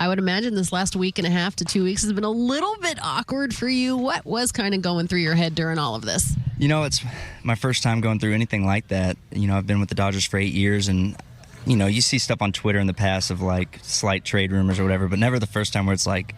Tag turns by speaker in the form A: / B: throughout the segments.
A: I would imagine this last week and a half to 2 weeks has been a little bit awkward for you. What was kind of going through your head during all of this?
B: It's my first time going through anything like that. I've been with the Dodgers for 8 years, and you see stuff on Twitter in the past of like slight trade rumors or whatever, but never the first time where it's like,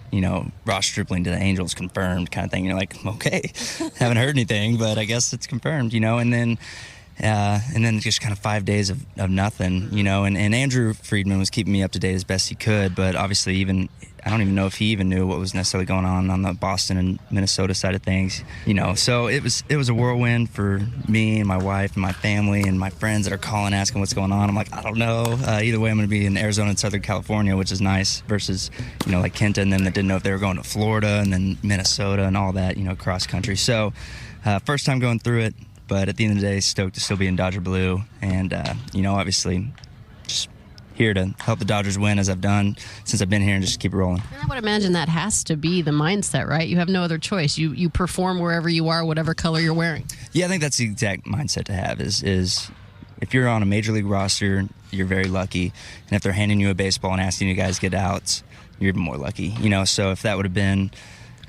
B: Ross Stripling to the Angels confirmed kind of thing. You're like, okay, haven't heard anything, but I guess it's confirmed, and then just kind of 5 days of nothing, and Andrew Friedman was keeping me up to date as best he could, but obviously I don't even know if he even knew what was necessarily going on the Boston and Minnesota side of things, so it was a whirlwind for me and my wife and my family and my friends that are calling asking what's going on. I'm like, I don't know. Either way, I'm going to be in Arizona and Southern California, which is nice, versus, like Kenta and them that didn't know if they were going to Florida and then Minnesota and all that, cross country. So first time going through it, but at the end of the day, stoked to still be in Dodger Blue and, obviously just here to help the Dodgers win as I've done since I've been here and just keep it rolling.
A: And I would imagine that has to be the mindset, right? You have no other choice. You perform wherever you are, whatever color you're wearing.
B: Yeah, I think that's the exact mindset to have is if you're on a major league roster, you're very lucky. And if they're handing you a baseball and asking you guys to get outs, you're even more lucky. So if that would have been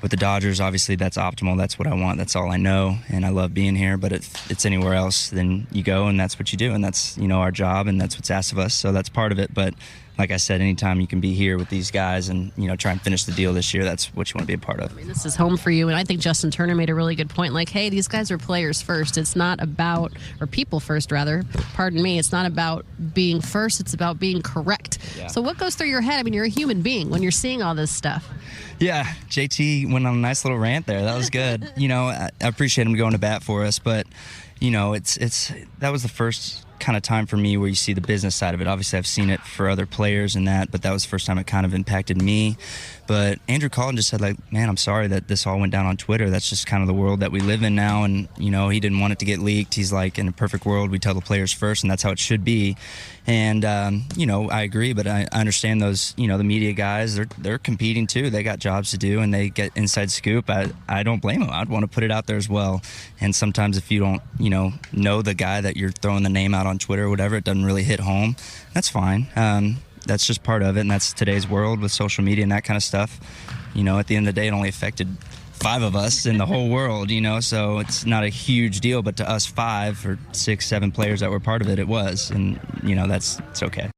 B: with the Dodgers, obviously that's optimal. That's what I want. That's all I know. And I love being here. But if it's anywhere else, then you go and that's what you do. And that's, our job and that's what's asked of us. So that's part of it. But like I said, anytime you can be here with these guys and, try and finish the deal this year, that's what you want to be a part of.
A: I mean, this is home for you. And I think Justin Turner made a really good point. Like, hey, these guys are players first. It's not about, or people first, rather. Pardon me. It's not about being first. It's about being correct. Yeah. So what goes through your head? I mean, you're a human being when you're seeing all this stuff.
B: Yeah, JT went on a nice little rant there. That was good. I appreciate him going to bat for us, but that was the first kind of time for me where you see the business side of it. Obviously, I've seen it for other players and that, but that was the first time it kind of impacted me. But Andrew called and just said, like, man, I'm sorry that this all went down on Twitter. That's just kind of the world that we live in now. And, he didn't want it to get leaked. He's like, in a perfect world, we tell the players first, and that's how it should be. And, I agree, but I understand those, the media guys, they're competing too. They got jobs to do and they get inside scoop. I don't blame them. I'd want to put it out there as well. And sometimes if you don't, know the guy that you're throwing the name out on Twitter or whatever, it doesn't really hit home. That's fine. That's just part of it, and that's today's world with social media and that kind of stuff. At the end of the day, it only affected 5 of us in the whole world, so it's not a huge deal, but to us 5 or 6, 7 players that were part of it, it was, and it's okay.